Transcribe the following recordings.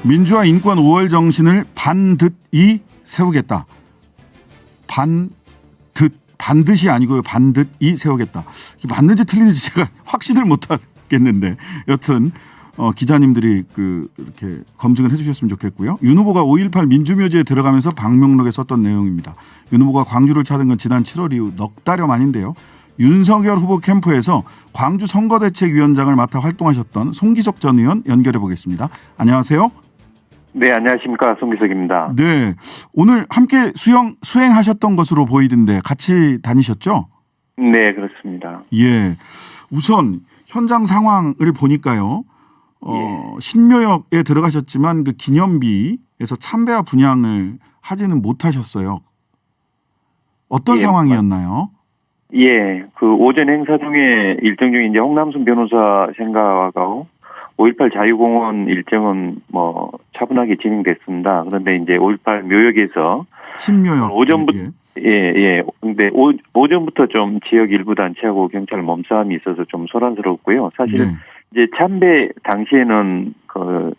민주화 인권 5월 정신을 반듯이 세우겠다. 반드시 아니고요. 반듯이 세우겠다. 이게 맞는지 틀린지 제가 확신을 못하겠는데 여튼 기자님들이 이렇게 검증을 해주셨으면 좋겠고요. 윤 후보가 5.18 민주묘지에 들어가면서 방명록에 썼던 내용입니다. 윤 후보가 광주를 찾은 건 지난 7월 이후 넉 달여 만인데요. 윤석열 후보 캠프에서 광주 선거대책위원장을 맡아 활동하셨던 송기석 전 의원 연결해 보겠습니다. 안녕하세요. 네, 안녕하십니까. 송기석입니다. 네, 오늘 함께 수행하셨던 것으로 보이던데 같이 다니셨죠? 네, 그렇습니다. 예, 우선 현장 상황을 보니까요. 신묘역에 들어가셨지만 그 기념비에서 참배와 분향을 하지는 못하셨어요. 어떤 상황이었나요? 예, 그 오전 행사 중에 일정 중에 이제 홍남순 변호사 생각하고 5.18 자유공원 일정은 차분하게 진행됐습니다. 그런데 이제 5.18 묘역에서 신묘역 오전부터 근데 오전부터 좀 지역 일부 단체하고 경찰 몸싸움이 있어서 좀 소란스럽고요. 사실 이제 참배 당시에는 그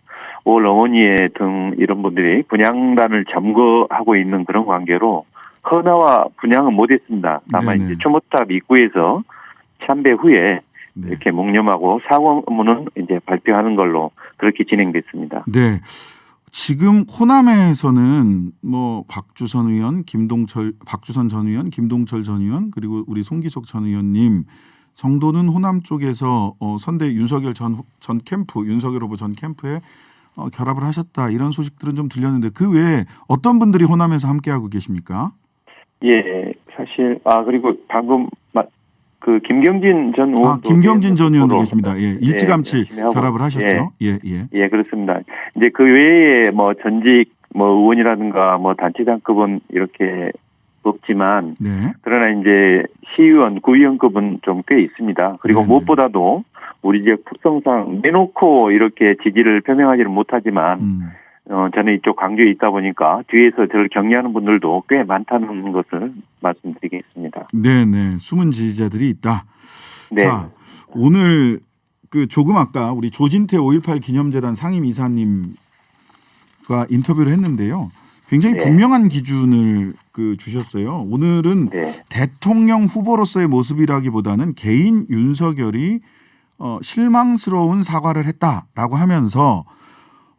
5월 어머니의 등 이런 분들이 분향단을 점거하고 있는 그런 관계로 헌화와 분향은 못했습니다. 다만 이제 추모탑 입구에서 참배 후에 이렇게 묵념하고 사과문은 이제 발표하는 걸로 그렇게 진행됐습니다. 네. 지금 호남에서는 박주선 의원, 박주선 전 의원, 김동철 전 의원 그리고 우리 송기석 전 의원님 정도는 호남 쪽에서 선대 윤석열 전 캠프, 윤석열 후보 전 캠프에 결합을 하셨다 이런 소식들은 좀 들렸는데 그 외에 어떤 분들이 호남에서 함께하고 계십니까? 예, 사실 그리고 방금 그 김경진 전 의원 김경진 전 의원도 계십니다. 예, 일찌감치 결합을 하셨죠. 예, 그렇습니다. 이제 그 외에 전직 의원이라든가 단체장급은 이렇게 없지만 그러나 이제 시의원, 구의원급은 좀 꽤 있습니다. 그리고 무엇보다도 우리 지역 특성상 내놓고 이렇게 지지를 표명하지는 못하지만 저는 이쪽 광주에 있다 보니까 뒤에서 저를 격려하는 분들도 꽤 많다는 것을 말씀드리겠습니다. 네네, 숨은 지지자들이 있다. 네. 자, 오늘 조금 아까 우리 조진태 5.18 기념재단 상임이사님과 인터뷰를 했는데요. 굉장히 분명한 기준을 주셨어요. 오늘은 대통령 후보로서의 모습이라기보다는 개인 윤석열이 실망스러운 사과를 했다라고 하면서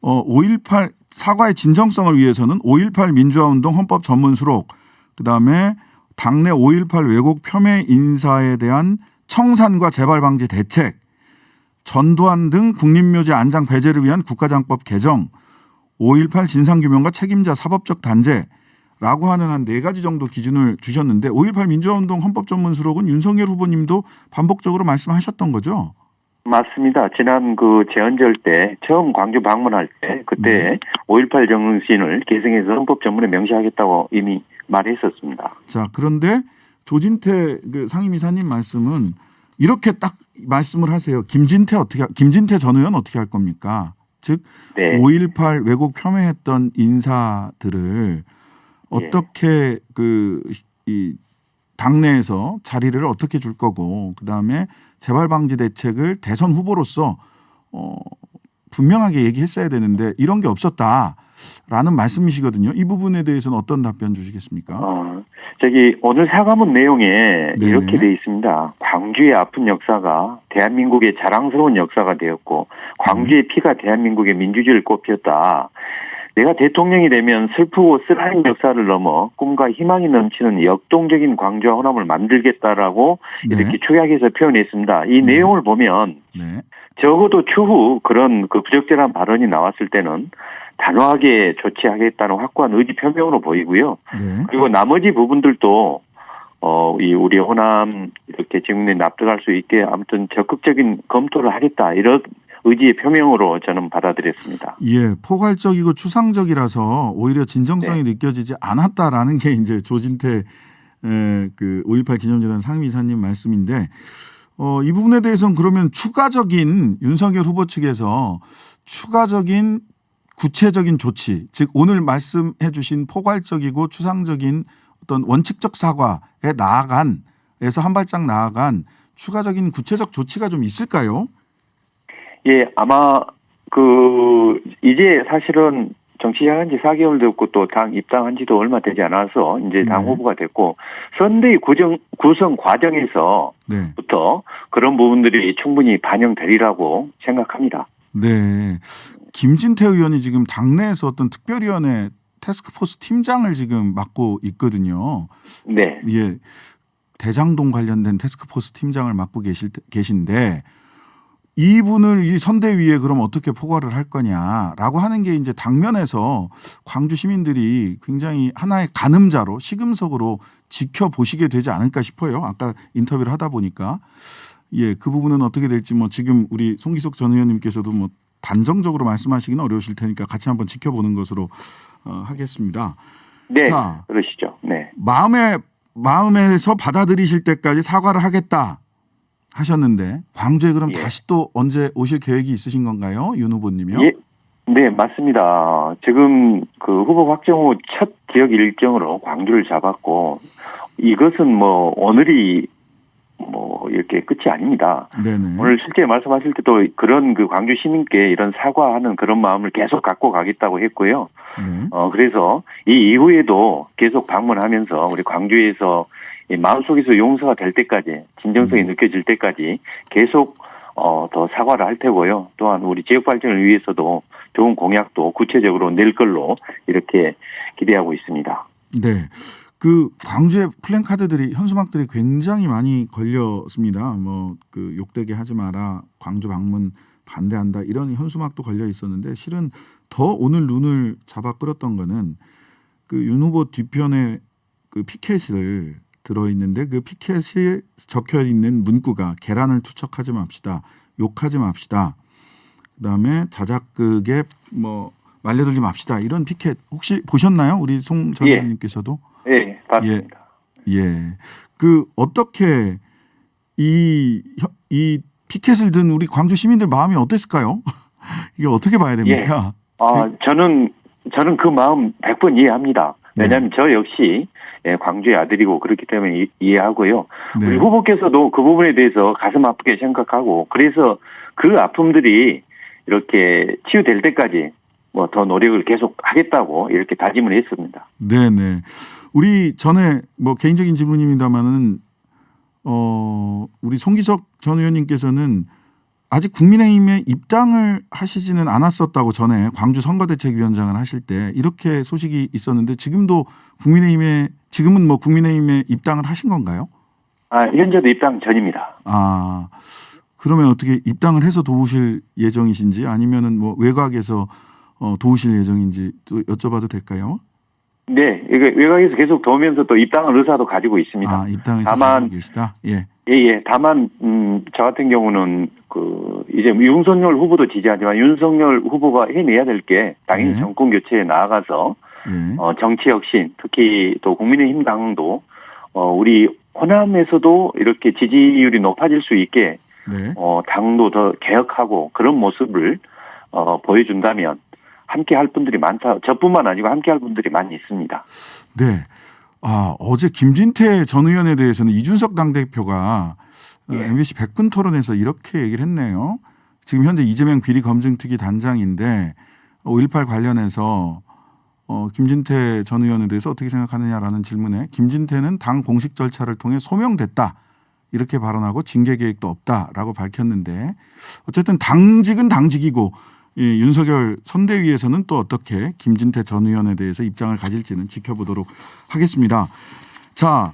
5.18 사과의 진정성을 위해서는 5.18 민주화운동 헌법 전문 수록 그다음에 당내 5.18 왜곡 폄훼 인사에 대한 청산과 재발 방지 대책, 전두환 등 국립묘지 안장 배제를 위한 국가장법 개정, 5.18 진상규명과 책임자 사법적 단죄라고 하는 한 4가지 정도 기준을 주셨는데 5.18 민주화운동 헌법 전문 수록은 윤석열 후보님도 반복적으로 말씀하셨던 거죠? 맞습니다. 지난 재헌절 때 처음 광주 방문할 때 그때 5.18 정신을 계승해서 헌법 전문에 명시하겠다고 이미 말했었습니다. 자, 그런데 조진태 상임이사님 말씀은 이렇게 딱 말씀을 하세요. 김진태 전 의원 어떻게 할 겁니까? 즉 5.18 왜곡 폄훼했던 인사들을 어떻게 이 당내에서 자리를 어떻게 줄 거고 그다음에 재발 방지 대책을 대선 후보로서 분명하게 얘기했어야 되는데 이런 게 없었다라는 말씀이시거든요. 이 부분에 대해서는 어떤 답변 주시겠습니까? 오늘 사과문 내용에 이렇게 돼 있습니다. 광주의 아픈 역사가 대한민국의 자랑스러운 역사가 되었고 광주의 피가 대한민국의 민주주의를 꽃피웠다. 내가 대통령이 되면 슬프고 쓰라린 역사를 넘어 꿈과 희망이 넘치는 역동적인 광주와 호남을 만들겠다라고 이렇게 축약해서 표현했습니다. 이 내용을 보면 적어도 추후 그런 부적절한 발언이 나왔을 때는 단호하게 조치하겠다는 확고한 의지 표명으로 보이고요. 그리고 나머지 부분들도 우리 호남 이렇게 지국내에 납득할 수 있게 아무튼 적극적인 검토를 하겠다 이런 의지의 표명으로 저는 받아들였습니다. 예, 포괄적이고 추상적이라서 오히려 진정성이 느껴지지 않았다라는 게 이제 조진태 5.18 기념재단 상임이사님 말씀인데 이 부분에 대해서는 그러면 추가적인 윤석열 후보 측에서 추가적인 구체적인 조치, 즉 오늘 말씀해 주신 포괄적이고 추상적인 어떤 원칙적 사과에 나아간에서 한 발짝 나아간 추가적인 구체적 조치가 좀 있을까요? 예, 아마 이제 사실은 정치 시작한 지 4개월 됐고 또 당 입당한 지도 얼마 되지 않아서 이제 당 네. 후보가 됐고 선대위 구성 과정에서부터 네. 그런 부분들이 충분히 반영되리라고 생각합니다. 네. 김진태 의원이 지금 당내에서 어떤 특별위원회 태스크포스 팀장을 지금 맡고 있거든요. 네. 예. 대장동 관련된 태스크포스 팀장을 맡고 계신데 이분을 이 선대위에 그럼 어떻게 포괄을 할 거냐라고 하는 게 이제 당면에서 광주 시민들이 굉장히 하나의 가늠자로 시금석으로 지켜보시게 되지 않을까 싶어요. 아까 인터뷰를 하다 보니까 예, 그 부분은 어떻게 될지 뭐 지금 우리 송기석 전 의원님께서도 뭐 단정적으로 말씀하시기는 어려우실 테니까 같이 한번 지켜보는 것으로 하겠습니다. 네. 자, 그러시죠. 네. 마음에서 받아들이실 때까지 사과를 하겠다 하셨는데 광주에 그럼 예. 다시 또 언제 오실 계획이 있으신 건가요? 윤 후보님이요? 예. 네, 맞습니다. 지금 그 후보 확정 후 첫 지역 일정으로 광주를 잡았고 이것은 뭐 오늘이 뭐 이렇게 끝이 아닙니다. 네네. 오늘 실제 말씀하실 때도 그런 그 광주 시민께 이런 사과하는 그런 마음을 계속 갖고 가겠다고 했고요. 네. 그래서 이 이후에도 계속 방문하면서 우리 광주에서 이 마음속에서 용서가 될 때까지 진정성이 느껴질 때까지 계속 더 사과를 할 테고요. 또한 우리 지역 발전을 위해서도 좋은 공약도 구체적으로 낼 걸로 이렇게 기대하고 있습니다. 네. 그 광주의 플랜카드들이 현수막들이 굉장히 많이 걸렸습니다. 뭐 그 욕되게 하지 마라, 광주 방문 반대한다 이런 현수막도 걸려 있었는데 실은 더 오늘 눈을 잡아 끌었던 거는 그 윤 후보 뒤편에 그 피켓을 들어 있는데 그 피켓에 적혀 있는 문구가 계란을 투척하지 맙시다, 욕하지 맙시다. 그다음에 자작극에 뭐 말려들지 맙시다 이런 피켓 혹시 보셨나요? 우리 송 전 의원님께서도? 네, 봤습니다. 예. 그 어떻게 이 피켓을 든 우리 광주 시민들 마음이 어땠을까요? 이게 어떻게 봐야 됩니까? 저는 그 마음 100번 이해합니다. 왜냐하면 네. 저 역시 광주의 아들이고 그렇기 때문에 이해하고요. 네. 우리 후보께서도 그 부분에 대해서 가슴 아프게 생각하고 그래서 그 아픔들이 이렇게 치유될 때까지 뭐 더 노력을 계속 하겠다고 이렇게 다짐을 했습니다. 네네. 우리 전에 뭐 개인적인 질문입니다만은 우리 송기석 전 의원님께서는 아직 국민의힘에 입당을 하시지는 않았었다고 전에 광주 선거대책위원장을 하실 때 이렇게 소식이 있었는데 지금은 뭐 국민의힘에 입당을 하신 건가요? 현재도 입당 전입니다. 그러면 어떻게 입당을 해서 도우실 예정이신지 아니면은 뭐 외곽에서 도우실 예정인지 또 여쭤봐도 될까요? 네, 이게 외곽에서 계속 도우면서 또 입당을 의사도 가지고 있습니다. 입당해서 다만 계시다. 예. 다만 저 같은 경우는 이제 윤석열 후보도 지지하지만 윤석열 후보가 해내야 될 게 당연히 네. 정권 교체에 나아가서 예. 정치 혁신, 특히 또 국민의힘 당도 우리 호남에서도 이렇게 지지율이 높아질 수 있게 네. 당도 더 개혁하고 그런 모습을 보여준다면 함께 할 분들이 많다. 저뿐만 아니고 함께 할 분들이 많이 있습니다. 네. 어제 김진태 전 의원에 대해서는 이준석 당대표가 MBC 100분 토론에서 이렇게 얘기를 했네요. 지금 현재 이재명 비리 검증특위 단장인데 5.18 관련해서 김진태 전 의원에 대해서 어떻게 생각하느냐라는 질문에 김진태는 당 공식 절차를 통해 소명됐다. 이렇게 발언하고 징계 계획도 없다라고 밝혔는데 어쨌든 당직은 당직이고 윤석열 선대위에서는 또 어떻게 김진태 전 의원에 대해서 입장을 가질지는 지켜보도록 하겠습니다. 자,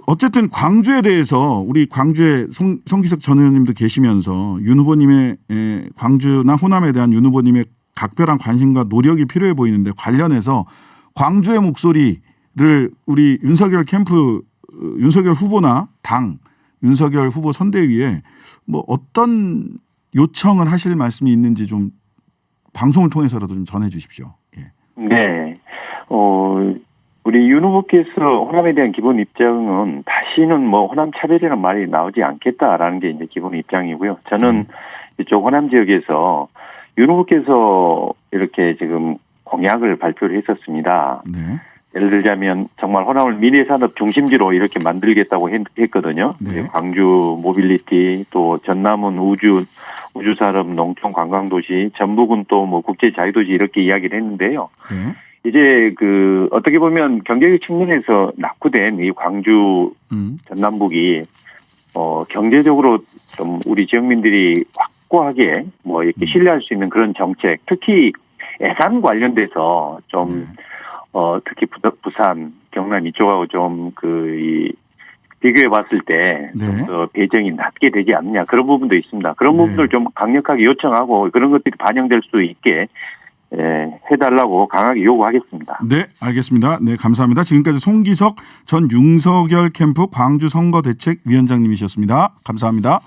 어쨌든 광주에 대해서 우리 광주에 송기석 전 의원님도 계시면서 윤 후보님의 광주나 호남에 대한 윤 후보님의 각별한 관심과 노력이 필요해 보이는데 관련해서 광주의 목소리를 우리 윤석열 후보나 당 윤석열 후보 선대위에 뭐 어떤 요청을 하실 말씀이 있는지 좀 방송을 통해서라도 좀 전해 주십시오. 예. 네. 우리 윤 후보께서 호남에 대한 기본 입장은 다시는 뭐 호남 차별이라는 말이 나오지 않겠다라는 게 이제 기본 입장이고요. 저는 이쪽 호남 지역에서 윤 후보께서 이렇게 지금 공약을 발표를 했었습니다. 네. 예를 들자면 정말 호남을 미래산업 중심지로 이렇게 만들겠다고 했거든요. 네. 광주 모빌리티, 또 전남은 우주산업, 농촌 관광도시, 전북은 또 뭐 국제 자유도시 이렇게 이야기를 했는데요. 네. 이제 그 어떻게 보면 경제적 측면에서 낙후된 이 광주 전남북이 경제적으로 좀 우리 지역민들이 확고하게 뭐 이렇게 신뢰할 수 있는 그런 정책, 특히 예산 관련돼서 좀 특히 부산, 경남 이쪽하고 좀 비교해 봤을 때 좀 더 배정이 낮게 되지 않느냐 그런 부분도 있습니다. 그런 부분들 좀 강력하게 요청하고 그런 것들이 반영될 수 있게 해달라고 강하게 요구하겠습니다. 네, 알겠습니다. 네, 감사합니다. 지금까지 송기석 전 윤석열 캠프 광주 선거대책위원장님이셨습니다. 감사합니다.